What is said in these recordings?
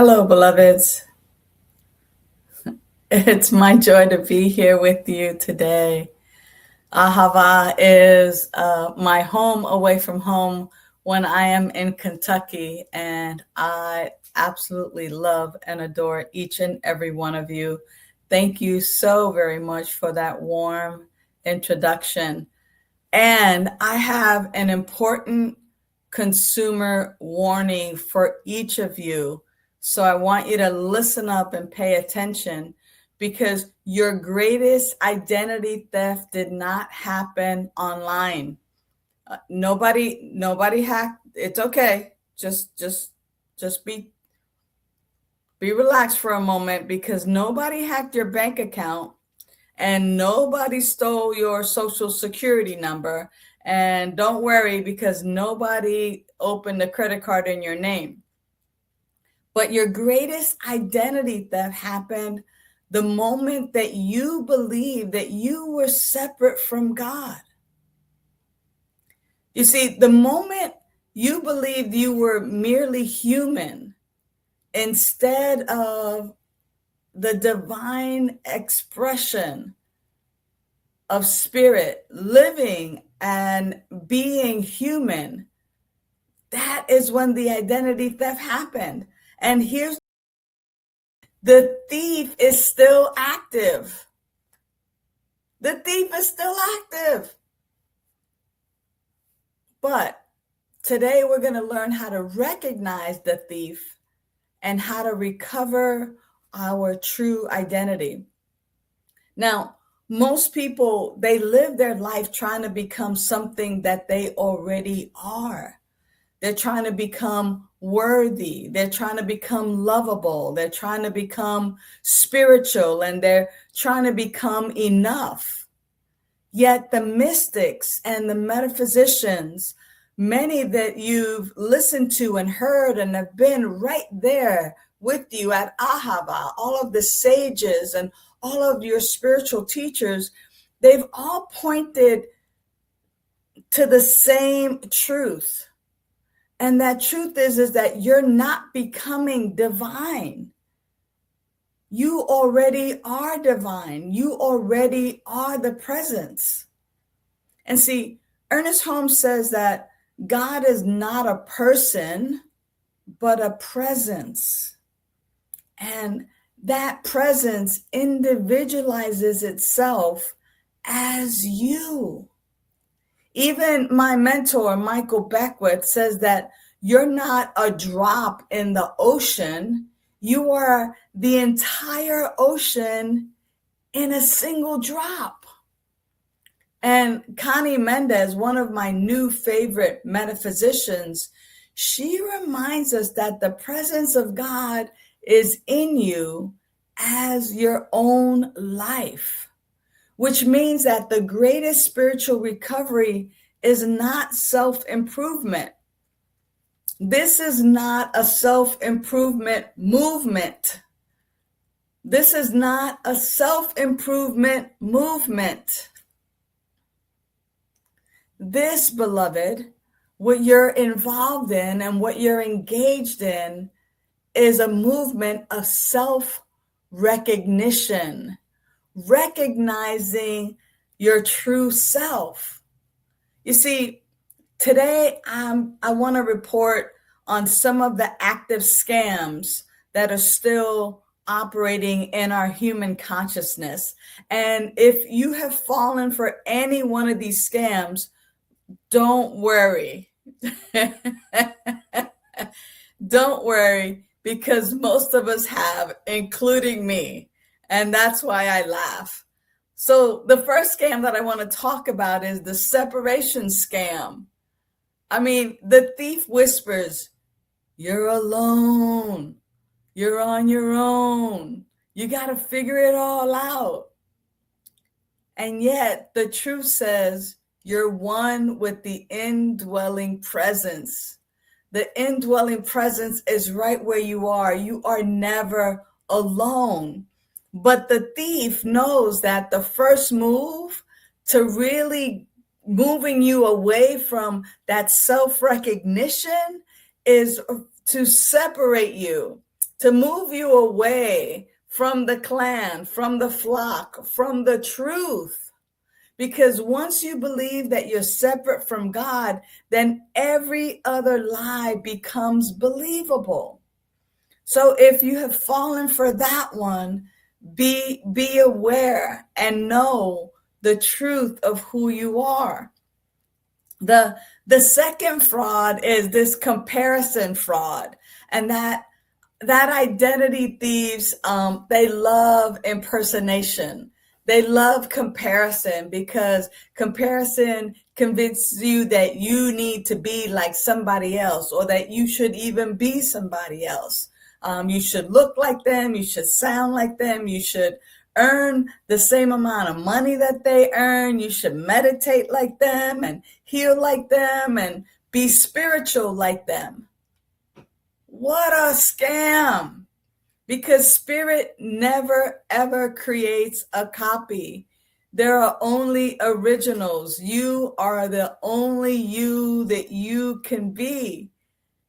Hello, beloveds. It's my joy to be here with you today. Ahava is my home away from home when I am in Kentucky, and I absolutely love and adore each and every one of you. Thank you so very much for that warm introduction. And I have an important consumer warning for each of you. So I want you to listen up and pay attention because your greatest identity theft did not happen online. Nobody hacked. It's okay. Just be relaxed for a moment because nobody hacked your bank account and nobody stole your social security number. And don't worry because nobody opened a credit card in your name. But your greatest identity theft happened the moment that you believed that you were separate from God. You see, the moment you believed you were merely human instead of the divine expression of spirit living and being human, that is when the identity theft happened. And here's the thief is still active. The thief is still active. But today we're going to learn how to recognize the thief and how to recover our true identity. Now, most people, they live their life trying to become something that they already are. They're trying to become worthy. They're trying to become lovable. They're trying to become spiritual, and they're trying to become enough. Yet the mystics and the metaphysicians, many that you've listened to and heard and have been right there with you at Ahava, all of the sages and all of your spiritual teachers, they've all pointed to the same truth. And that truth is that you're not becoming divine. You already are divine. You already are the presence. And see, Ernest Holmes says that God is not a person, but a presence. And that presence individualizes itself as you. Even my mentor, Michael Beckwith, says that you're not a drop in the ocean. You are the entire ocean in a single drop. And Connie Mendez, one of my new favorite metaphysicians, she reminds us that the presence of God is in you as your own life, which means that the greatest spiritual recovery is not self-improvement. This is not a self-improvement movement. This is not a self-improvement movement. This, beloved, what you're involved in and what you're engaged in is a movement of self-recognition, recognizing your true self. You see, today I want to report on some of the active scams that are still operating in our human consciousness. And if you have fallen for any one of these scams, don't worry. Don't worry, because most of us have, including me. And that's why I laugh. So the first scam that I want to talk about is the separation scam. I mean, the thief whispers, "You're alone. You're on your own. You got to figure it all out." And yet the truth says you're one with the indwelling presence. The indwelling presence is right where you are. You are never alone. But the thief knows that the first move to really moving you away from that self-recognition is to separate you. to move you away from the clan, from the flock, from the truth. Because once you believe that you're separate from God, then every other lie becomes believable. So if you have fallen for that one, be aware and know the truth of who you are. The second fraud is this comparison fraud, and that identity thieves, they love impersonation. They love comparison because comparison convinces you that you need to be like somebody else, or that you should even be somebody else. You should look like them. You should sound like them. You should earn the same amount of money that they earn. You should meditate like them and heal like them and be spiritual like them. What a scam! Because spirit never ever creates a copy. There are only originals. You are the only you that you can be.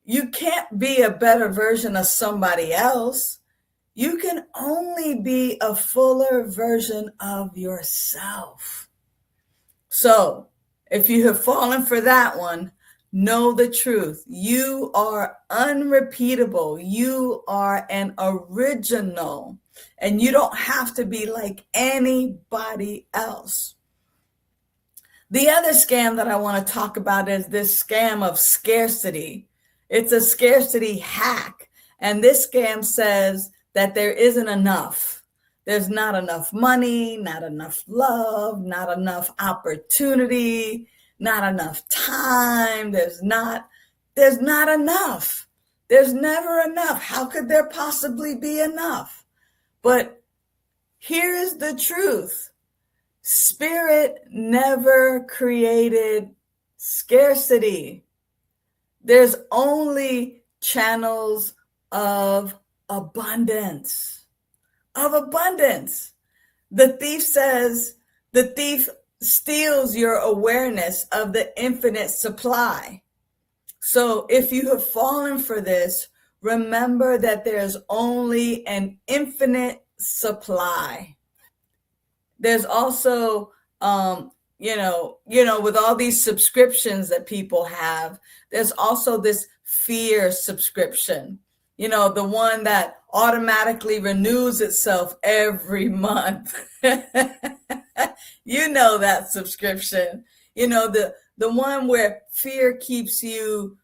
You can't be a better version of somebody else. You can only be a fuller version of yourself. So, if you have fallen for that one, know the truth. You are unrepeatable. You are an original, and you don't have to be like anybody else. The other scam that I want to talk about is this scam of scarcity. It's a scarcity hack. And this scam says that there isn't enough. There's not enough money, not enough love, not enough opportunity, not enough time. There's not enough. There's never enough. How could there possibly be enough? But here's the truth. Spirit never created scarcity. There's only channels of abundance. The thief steals your awareness of the infinite supply. So if you have fallen for this, remember that there's only an infinite supply. There's also, with all these subscriptions that people have, there's also this fear subscription, the one that automatically renews itself every month. That subscription, the one where fear keeps you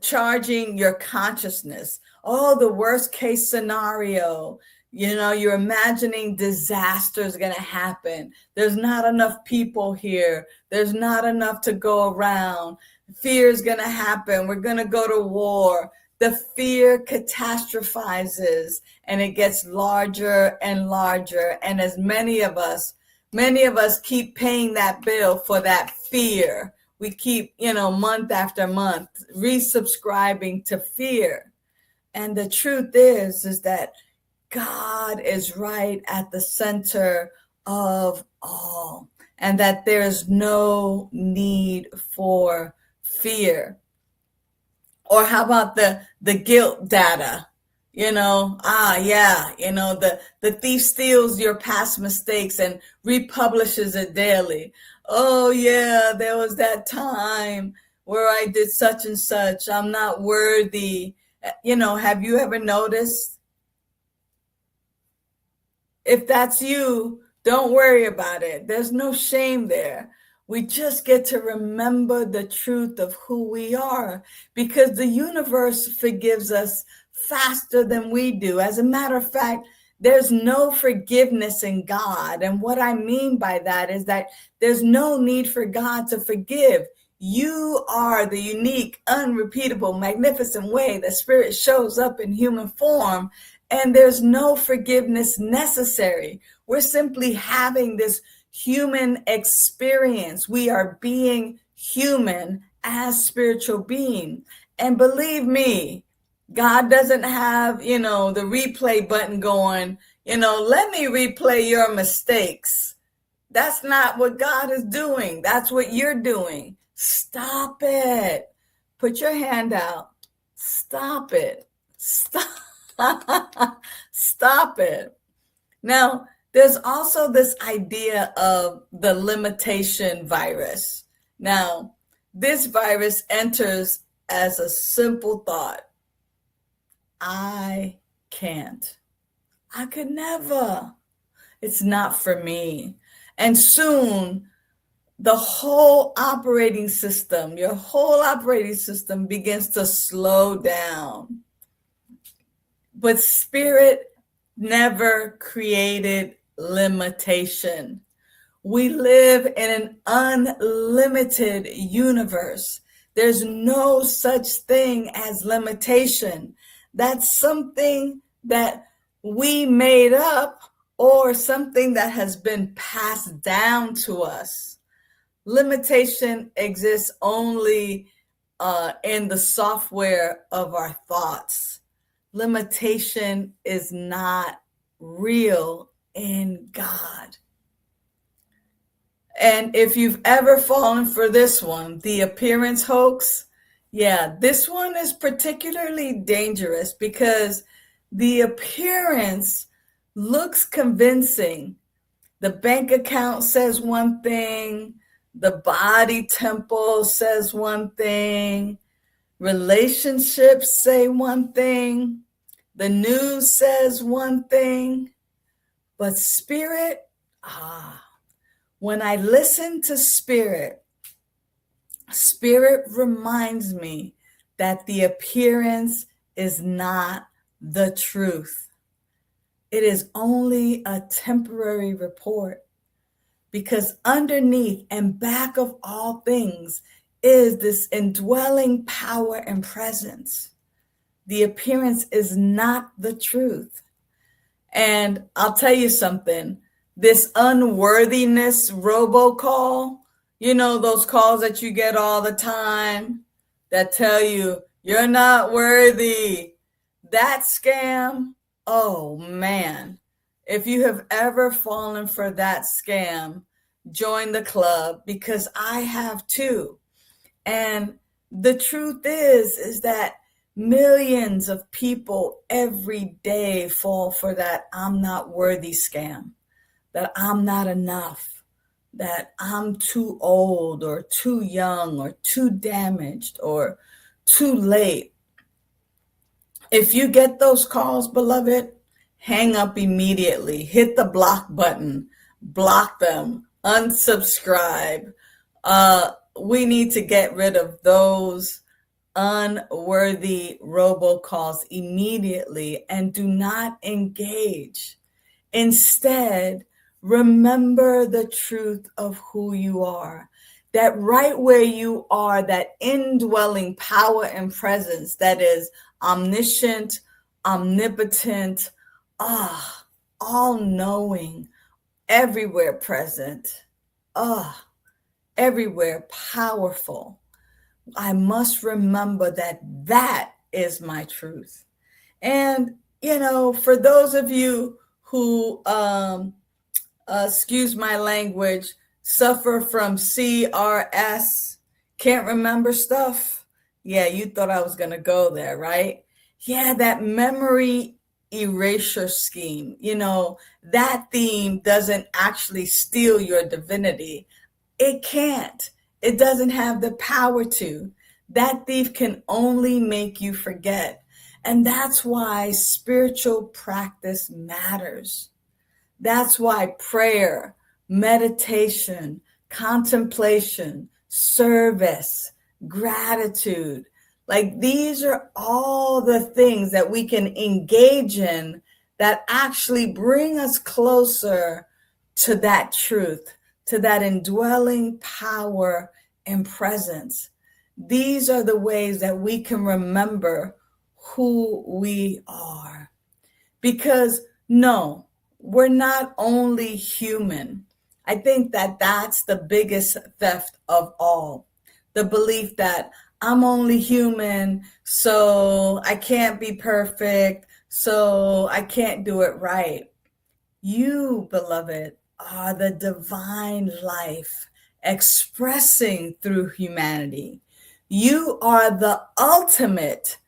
charging your consciousness. Oh, the worst case scenario. You're imagining disasters going to happen. There's not enough people here. There's not enough to go around. Fear is going to happen. We're going to go to war. The fear catastrophizes, and it gets larger and larger. And as many of us keep paying that bill for that fear. We keep, month after month, resubscribing to fear. And the truth is that God is right at the center of all, and that there's no need for fear. Or how about the guilt data? The thief steals your past mistakes and republishes it daily. Oh yeah, there was that time where I did such and such. I'm not worthy. Have you ever noticed? If that's you, don't worry about it. There's no shame there. We just get to remember the truth of who we are, because the universe forgives us faster than we do. As a matter of fact, there's no forgiveness in God. And what I mean by that is that there's no need for God to forgive. You are the unique, unrepeatable, magnificent way that Spirit shows up in human form. And there's no forgiveness necessary. We're simply having this human experience. We are being human as spiritual being. And believe me, God doesn't have, the replay button going, let me replay your mistakes. That's not what God is doing. That's what you're doing. Stop it. Put your hand out. Stop it. Stop. Stop it. Now, there's also this idea of the limitation virus. Now, this virus enters as a simple thought. I can't. I could never. It's not for me. And soon, the whole operating system, your whole operating system begins to slow down. But spirit never created limitation. We live in an unlimited universe. There's no such thing as limitation. That's something that we made up or something that has been passed down to us. Limitation exists only in the software of our thoughts. Limitation is not real in God. And if you've ever fallen for this one, the appearance hoax, yeah, this one is particularly dangerous because the appearance looks convincing. The bank account says one thing, the body temple says one thing, relationships say one thing, the news says one thing, but spirit, when I listen to spirit reminds me that the appearance is not the truth. It is only a temporary report, because underneath and back of all things is this indwelling power and presence. The appearance is not the truth. And I'll tell you something, this unworthiness robocall, you know, those calls that you get all the time that tell you you're not worthy. That scam, oh man. If you have ever fallen for that scam, join the club, because I have too. And the truth is that millions of people every day fall for that I'm not worthy scam, that I'm not enough, that I'm too old or too young or too damaged or too late. If you get those calls, beloved, hang up immediately. Hit the block button. Block them. Unsubscribe. We need to get rid of those unworthy robocalls immediately and do not engage. Instead, remember the truth of who you are. That right where you are, that indwelling power and presence that is omniscient, omnipotent, all-knowing, everywhere present, everywhere powerful. I must remember that that is my truth. And, you know, for those of you who, excuse my language, suffer from CRS, can't remember stuff. Yeah, you thought I was going to go there, right? Yeah, that memory erasure scheme, you know, that theme doesn't actually steal your divinity. It can't. It doesn't have the power to. That thief can only make you forget. And that's why spiritual practice matters. That's why prayer, meditation, contemplation, service, gratitude, like these are all the things that we can engage in that actually bring us closer to that truth, to that indwelling power and presence. These are the ways that we can remember who we are. Because no, we're not only human. I think that that's the biggest theft of all. The belief that I'm only human, so I can't be perfect, so I can't do it right. You, beloved, are the divine life expressing through humanity. You are the ultimate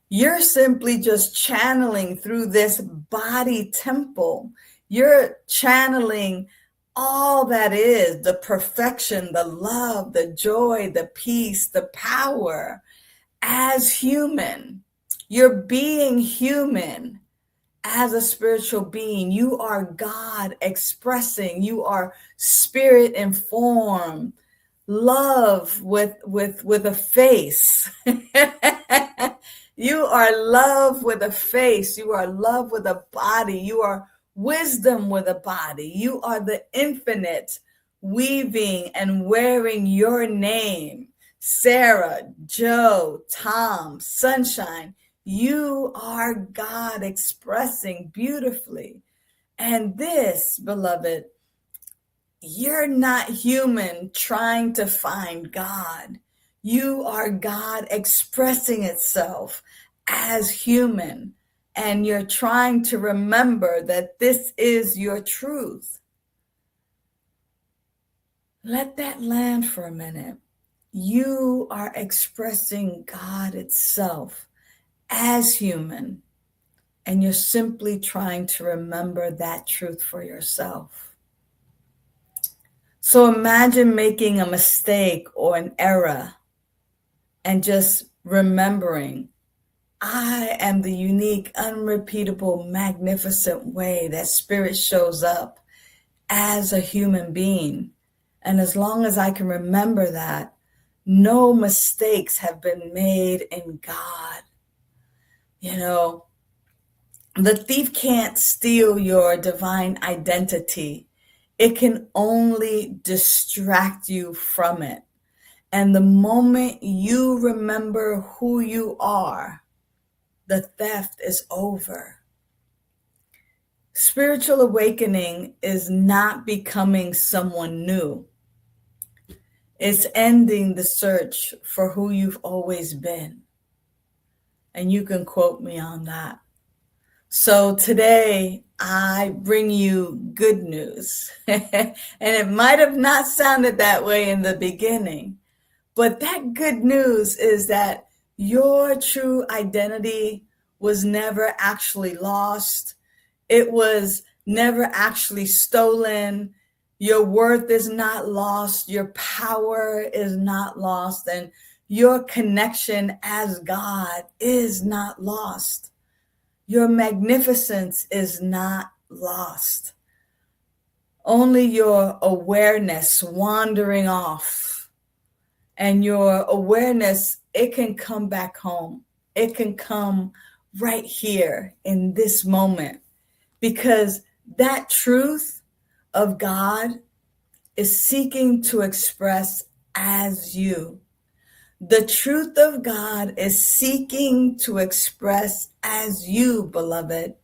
You're simply just channeling through this body temple. You're channeling all that is the perfection, the love, the joy, the peace, the power as human. You're being human as a spiritual being. You are God expressing, you are spirit informed, love with a face. You are love with a face. You are love with a body. You are wisdom with a body. You are the infinite weaving and wearing your name. Sarah, Joe, Tom, Sunshine. You are God expressing beautifully. And this, beloved, you're not human trying to find God. You are God expressing itself as human. And you're trying to remember that this is your truth. Let that land for a minute. You are expressing God itself as human. And you're simply trying to remember that truth for yourself. So imagine making a mistake or an error and just remembering, I am the unique, unrepeatable, magnificent way that spirit shows up as a human being. And as long as I can remember that, no mistakes have been made in God. You know, the thief can't steal your divine identity. It can only distract you from it. And the moment you remember who you are, the theft is over. Spiritual awakening is not becoming someone new. It's ending the search for who you've always been. And you can quote me on that. So today I bring you good news. And it might have not sounded that way in the beginning, but that good news is that your true identity was never actually lost. It was never actually stolen. Your worth is not lost. Your power is not lost. And your connection as God is not lost. Your magnificence is not lost. Only your awareness wandering off. And your awareness, it can come back home. It can come right here in this moment. Because that truth of God is seeking to express as you. The truth of God is seeking to express as you, beloved.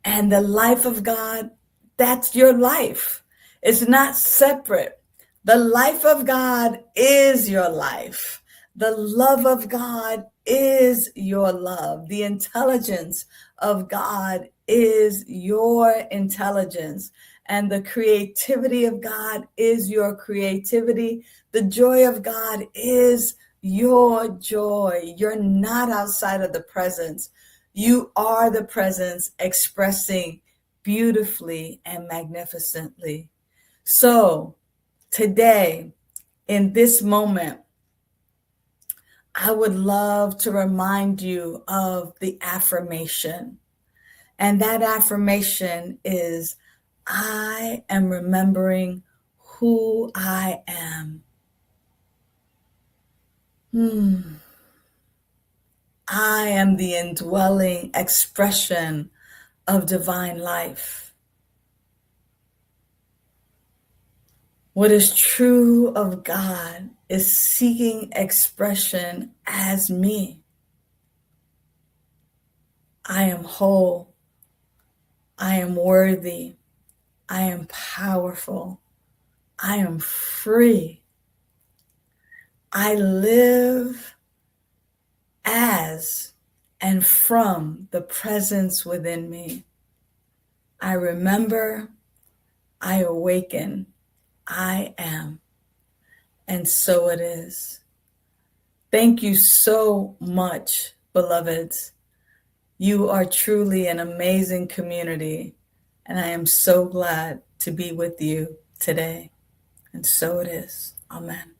And the life of God, that's your life. It's not separate. The life of God is your life. The love of God is your love. The intelligence of God is your intelligence. And the creativity of God is your creativity. The joy of God is your joy. You're not outside of the presence. You are the presence expressing beautifully and magnificently. So today, in this moment, I would love to remind you of the affirmation. And that affirmation is, I am remembering who I am. I am the indwelling expression of divine life. What is true of God is seeking expression as me. I am whole. I am worthy. I am powerful. I am free. I live as and from the presence within me. I remember, I awaken, I am. And so it is. Thank you so much beloveds. You are truly an amazing community, and I am so glad to be with you today. And so it is. Amen.